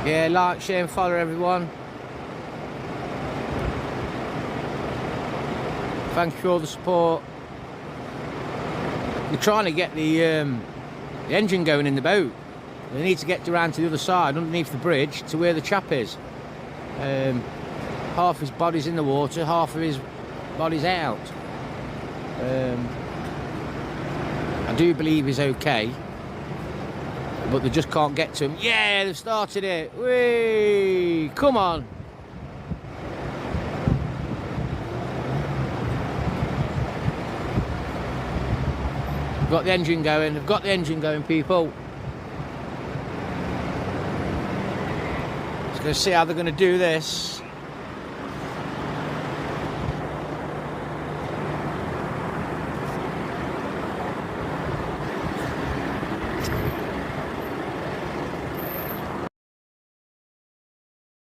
Yeah, like, share and follow everyone. Thank you for all the support. We're trying to get the engine going in the boat. They need to get around to the other side, underneath the bridge, to where the chap is. Half his body's in the water, half of his body's out. I do believe he's okay, but they just can't get to him. Yeah, they've started it. Whee! Come on. Got the engine going. They've got the engine going, people. Just going to see how they're going to do this.